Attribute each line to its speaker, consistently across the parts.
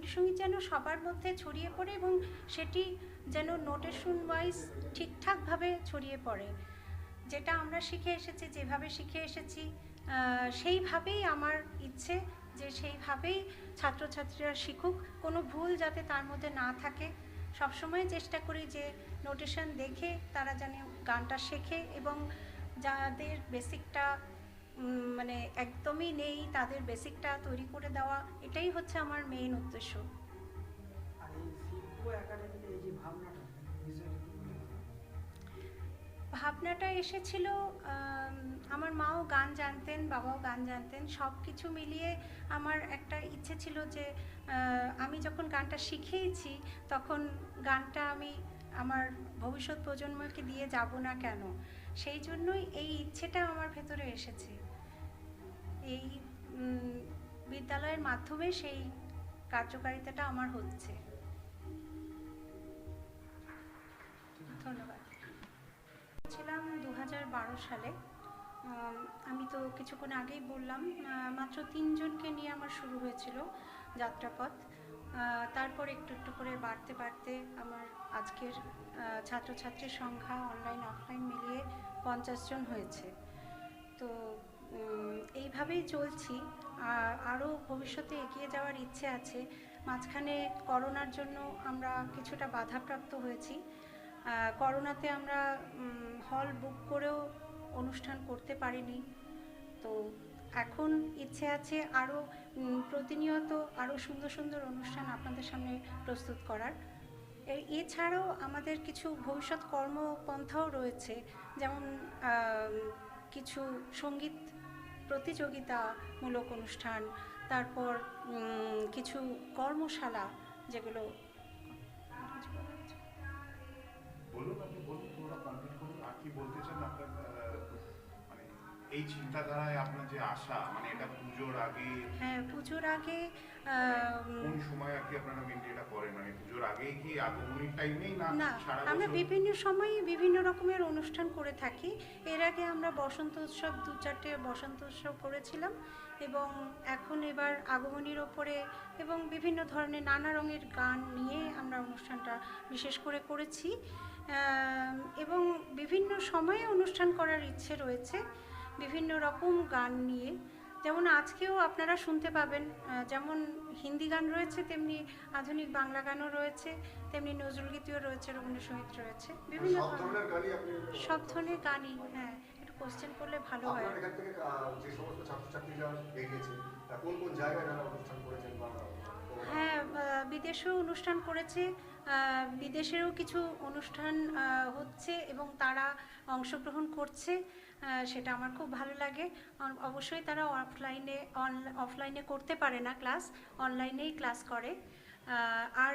Speaker 1: জাতীয় সঙ্গীত যেন সবার মধ্যে ছড়িয়ে পড়ে এবং সেটি যেন নোটেশন ওয়াইজ ঠিকঠাকভাবে ছড়িয়ে পড়ে। যেটা আমরা শিখে এসেছি, যেভাবে শিখে এসেছি সেইভাবেই আমার ইচ্ছে যে সেইভাবেই ছাত্রছাত্রীরা শিখুক, কোনো ভুল যাতে তার মধ্যে না থাকে। সবসময় চেষ্টা করি যে নোটেশন দেখে তারা যেন গানটা শেখে এবং যাদের বেসিকটা মানে একদমই নেই তাদের বেসিকটা তৈরি করে দেওয়া, এটাই হচ্ছে আমার মেইন উদ্দেশ্য।
Speaker 2: আর এই শিল্প একাডেমিতে এই যে
Speaker 1: ভাবনাটা এসেছিল, আমার মাও গান জানতেন, বাবাও গান জানতেন, সব কিছু মিলিয়ে আমার একটা ইচ্ছে ছিল যে আমি যখন গানটা শিখেইছি তখন গানটা আমি আমার ভবিষ্যৎ প্রজন্মকে দিয়ে যাব না কেন, সেই জন্যই এই ইচ্ছেটা আমার ভেতরে এসেছে। এই বিদ্যালয়ের মাধ্যমে সেই কার্যকারিতাটা আমার হচ্ছে। ধন্যবাদ। ছিলাম 2012 সালে। আমি তো কিছুক্ষণ আগেই বললাম, মাত্র 3 জনকে নিয়ে আমার শুরু হয়েছিল যাত্রাপথ। তারপর একটু একটু করে বাড়তে বাড়তে আমার আজকের ছাত্রছাত্রীর সংখ্যা অনলাইন অফলাইন মিলিয়ে 50 জন হয়েছে। তো এইভাবেই চলছি, আরও ভবিষ্যতে এগিয়ে যাওয়ার ইচ্ছে আছে। মাঝখানে করোনার জন্য আমরা কিছুটা বাধাপ্রাপ্ত হয়েছি। করোনাতে আমরা হল বুক করেও অনুষ্ঠান করতে পারিনি। তো এখন ইচ্ছে আছে আরও প্রতিনিয়ত আরও সুন্দর সুন্দর অনুষ্ঠান আপনাদের সামনে প্রস্তুত করার। এছাড়াও আমাদের কিছু ভবিষ্যৎ কর্মপন্থাও রয়েছে, যেমন কিছু সঙ্গীত প্রতিযোগিতামূলক অনুষ্ঠান, তারপর কিছু কর্মশালা, যেগুলো
Speaker 3: বলুন, আপনি বলুন, পুরোটা কমপ্লিট করুন। আর কি বলতে চান আপনার, মানে এই চিন্তাধারায় আপনার যে আশা, মানে এটা পুজোর আগে?
Speaker 1: হ্যাঁ, পুজোর আগে।
Speaker 3: কোন সময় আর কি আপনারা মেনলি এটা করেন, মানে পুজোর আগেই কি আগমনীর টাইমেই না সারা বছর?
Speaker 1: আমরা বিভিন্ন সময়ে বিভিন্ন রকমের অনুষ্ঠান করে থাকি। এর আগে আমরা বসন্ত উৎসব 2-4টে বসন্ত উৎসব করেছিলাম এবং এখন এবার আগমনীর ওপরে এবং বিভিন্ন ধরনের নানা রঙের গান নিয়ে আমরা অনুষ্ঠানটা বিশেষ করে করেছি এবং বিভিন্ন সময়ে অনুষ্ঠান করার ইচ্ছে রয়েছে বিভিন্ন রকম গান নিয়ে। যেমন আজকেও আপনারা শুনতে পাবেন, যেমন হিন্দি গান রয়েছে তেমনি আধুনিক বাংলা গানও রয়েছে, তেমনি নজরুল গীতিও রয়েছে, রবীন্দ্রসঙ্গীত রয়েছে, বিভিন্ন সব ধরনের গানই। হ্যাঁ, একটু কোশ্চেন করলে ভালো হয়। হ্যাঁ, বিদেশেও অনুষ্ঠান করেছে, বিদেশেরও কিছু অনুষ্ঠান হচ্ছে এবং তারা অংশগ্রহণ করছে, সেটা আমার খুব ভালো লাগে। অবশ্যই তারা অফলাইনে করতে পারে না ক্লাস, অনলাইনেই ক্লাস করে। আর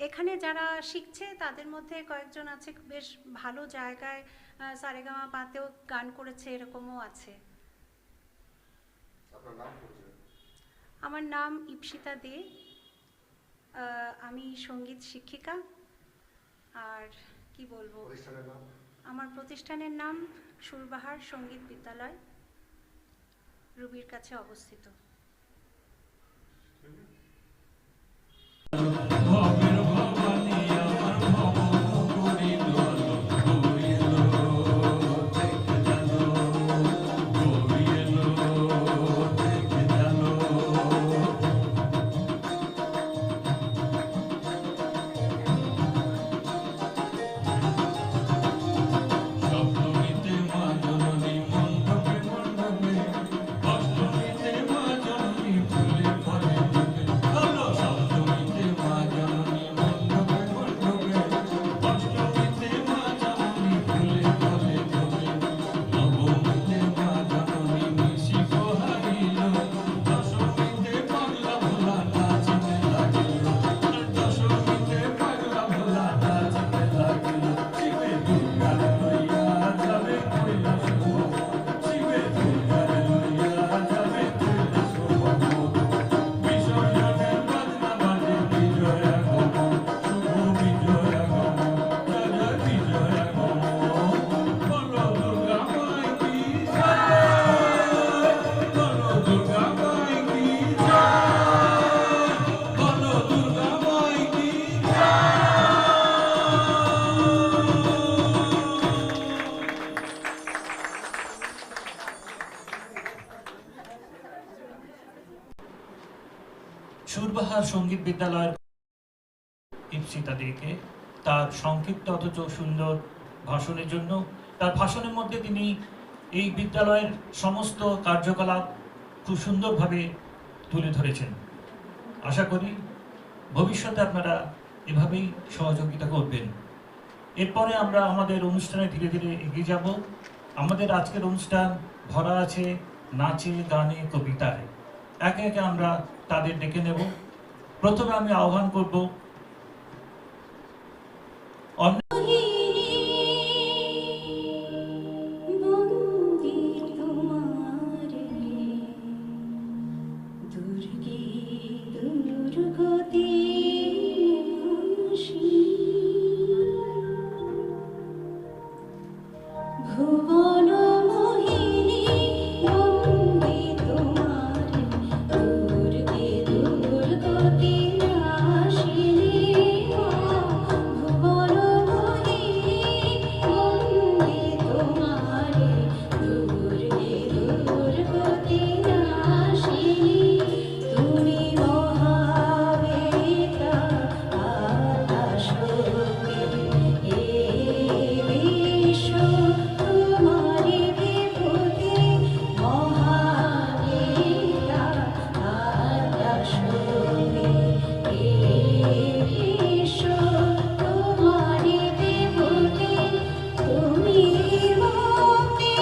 Speaker 1: এখানে যারা শিখছে তাদের মধ্যে কয়েকজন আছে বেশ ভালো জায়গায়, সারেগামা পাতেও গান করেছে, এরকমও আছে। আমার নাম ইপসিতা দে, আমি সঙ্গীত শিক্ষিকা। আর কি বলবো, আমার প্রতিষ্ঠানের নাম সুরবাহার সঙ্গীত বিদ্যালয়, রুবির কাছে অবস্থিত।
Speaker 4: সঙ্গীত বিদ্যালয়ের ইপসিতা দেকে তার সংক্ষিপ্ত অথচ সুন্দর ভাষণের জন্য। তার ভাষণের মধ্যে তিনি এই বিদ্যালয়ের সমস্ত কার্যকলাপ খুব সুন্দরভাবে তুলে ধরেছেন। আশা করি ভবিষ্যতে আপনারা এভাবেই সহযোগিতা করবেন। এরপরে আমরা আমাদের অনুষ্ঠানে ধীরে ধীরে এগিয়ে যাব। আমাদের আজকের অনুষ্ঠান ভরা আছে নাচে, গানে, কবিতায়। একে একে আমরা তাদের ডেকে নেব। প্রথমে আমি আহ্বান করব
Speaker 5: ভুবন মোহিনী বন্দে তোমার দুর্গে দুর্গতি নাশিনী ভুবন মোহিনী বন্দে তোমার দুর্গে দুর্গতি নাশিনী তুমি মহাবেতা আকাশকে বিশ্ব তোমারি বিভূতি মহাবেতা আকাশকে বিশ্ব তোমারি বিভূতি তুমি মুক্তি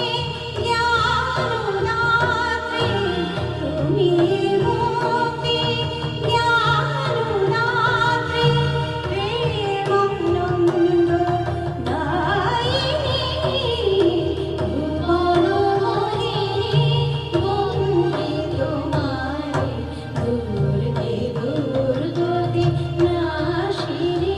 Speaker 5: জ্ঞানদাত্রী তুমি মুক্তি জ্ঞানদাত্রী প্রেমানন্দ দায়িনী ভুবন মোহিনী বন্দে তোমারে দুর্গে দুর্গতি নাশিনী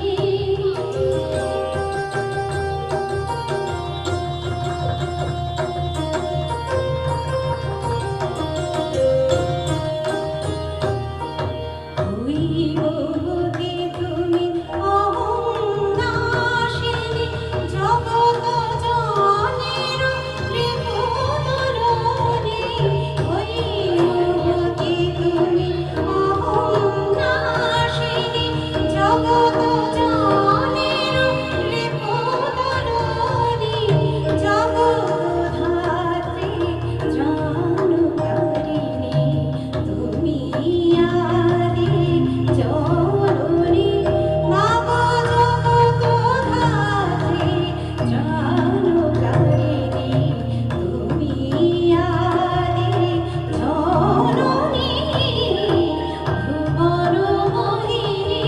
Speaker 5: হইবতে তুমি অহংনাশিনী জগৎ জনের ত্রিভুবনে হইবতে তুমি অহংনাশিনী জগৎ জনের ত্রিভুবনে জগদ্ধাত্রী জানুকারিণী তুমি আদি জননী নব জগৎ ধাত্রী জানুকারিণী তুমি আদি জননী ভুবন মোহিনী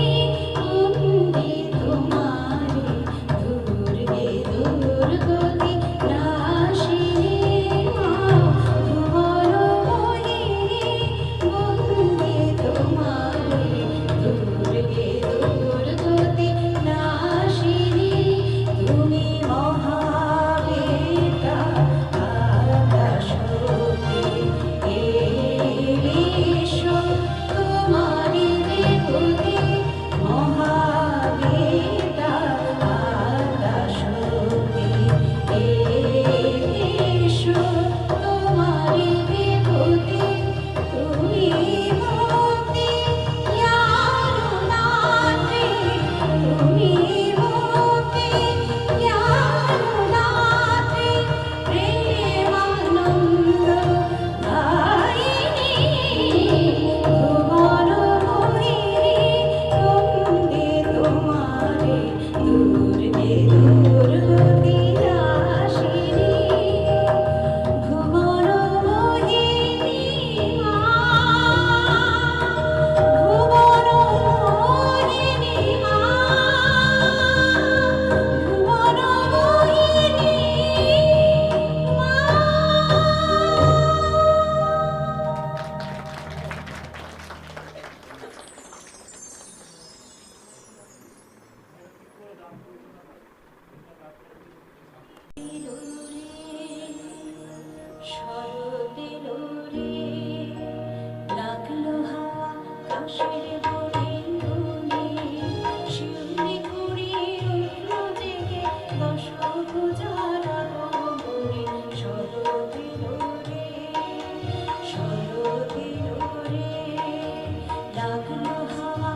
Speaker 5: বন্দে তোমারে দুর্গে দুর্গতি নাশিনী ভুবন মোহিনী বন্দে তোমারে দুর্গে দুর্গতি নাশিনী তুমি মহাবেতা আকাশকে বিশ্ব তোমারি বিভূতি মহাবেতা আকাশকে বিশ্ব তোমারি বিভূতি তুমি মুক্তি জ্ঞানদাত্রী তুমি মুক্তি জ্ঞানদাত্রী প্রেমানন্দ দায়িনী ভুবন মোহিনী বন্দে তোমারে দুর্গে দুর্গতি নাশিনী ভুবন মোহিনী মা ভুবন মোহিনী মা ভুবন মোহিনী মা শরৎ এলো রে লাগলো হাওয়া কাশের বরিন্দনে শিউলি কুড়ি উঠলো জেগে দশক যারা গমনে শরৎ এলো রে লাগলো হাওয়া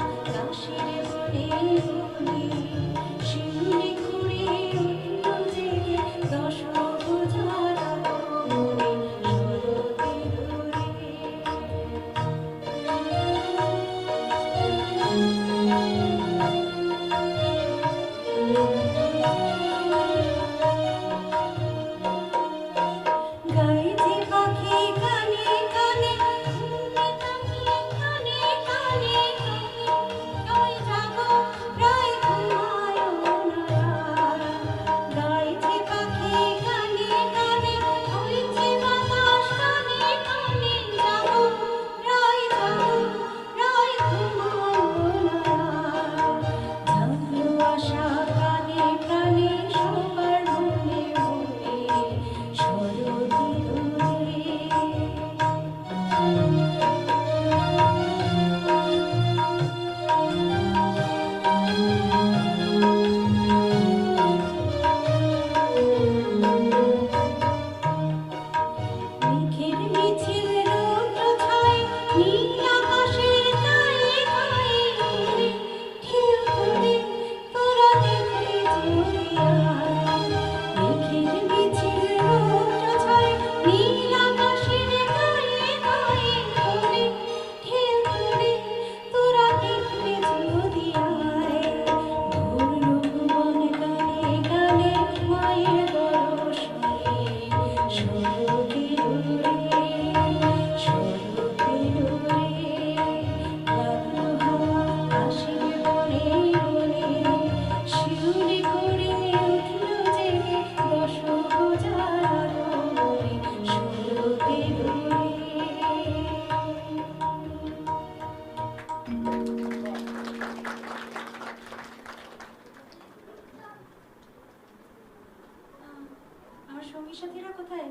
Speaker 5: সাথীরা কোথায়?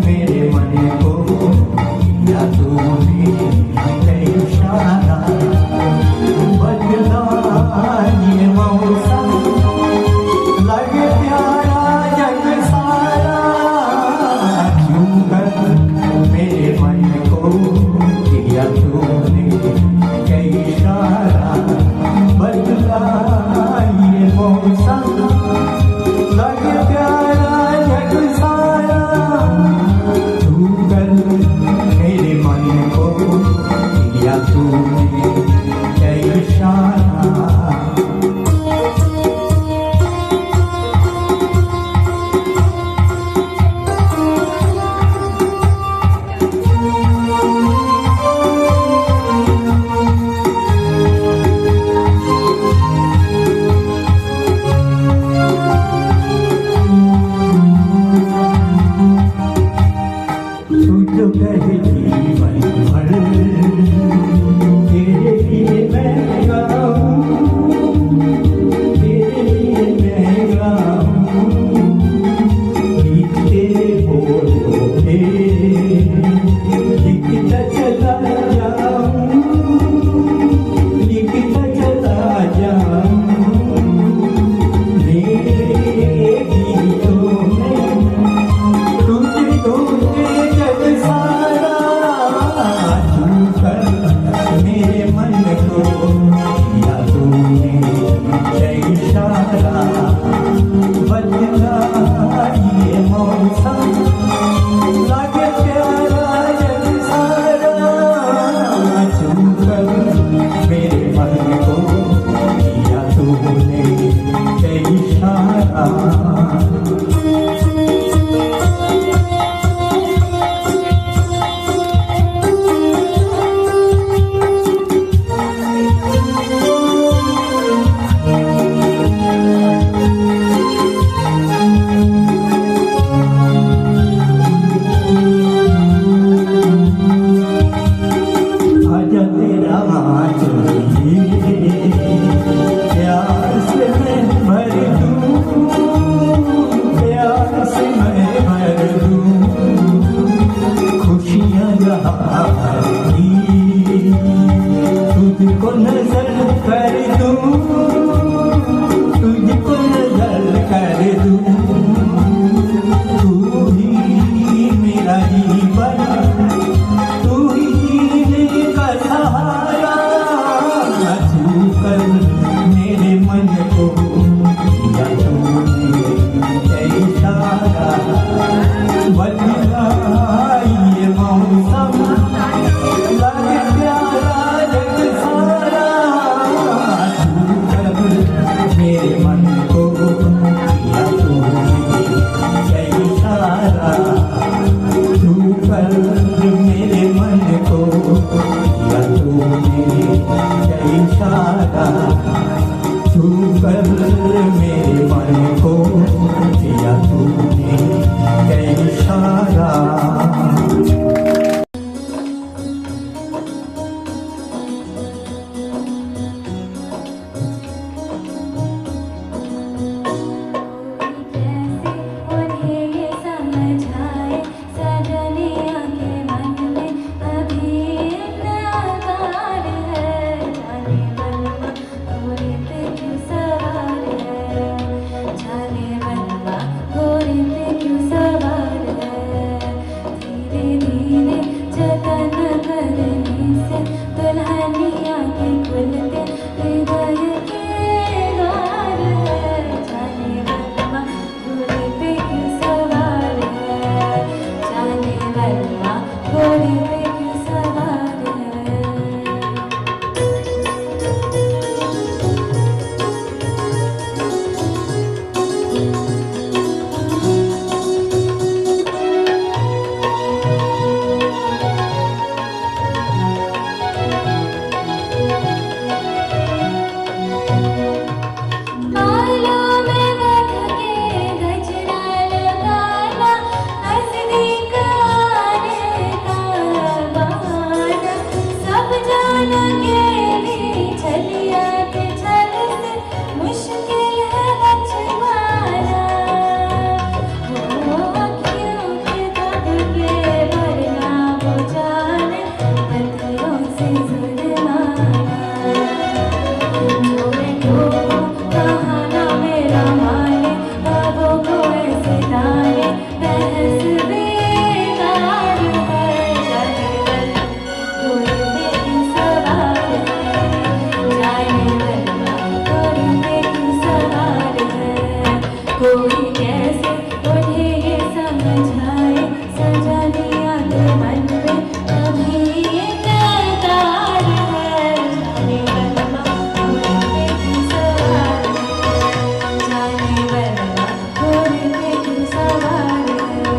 Speaker 6: मेरे मन को या तूने इशारा बदला ये मौसम लगे प्यारा जग सारा क्यों कर मेरे मन को या तूने
Speaker 5: कैसे उन्हें ये समझाए सजा दिया तो मन में अभी ये करतार है जाने बलमा घोड़े पे तू सवार है जाने बलमा घोड़े पे तू सवार है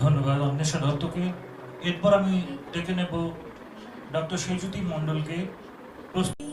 Speaker 4: ধন্যবাদ অন্বেষা দত্তকে। এরপর আমি ডেকে নেব ডক্টর সেজুতি মণ্ডলকে। প্রস্তুত